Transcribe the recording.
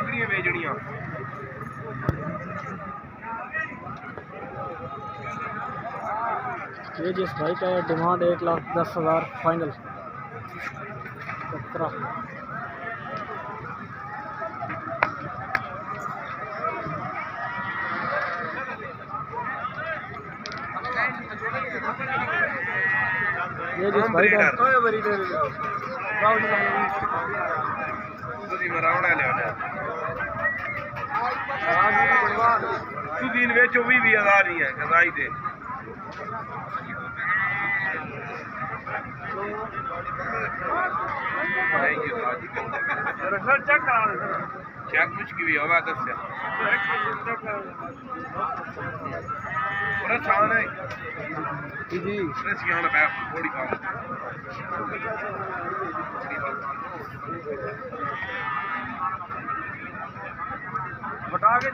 बकरियां बेचनियां। ये जिस भाई का है डिमांड 1,10,000 फाइनल। बकरा ये जिस भाई का दिन बेचो भी 20,000 ही है गजाई दे। चेक मुश्किल भी होगा दस छान है जी थोड़ी बता के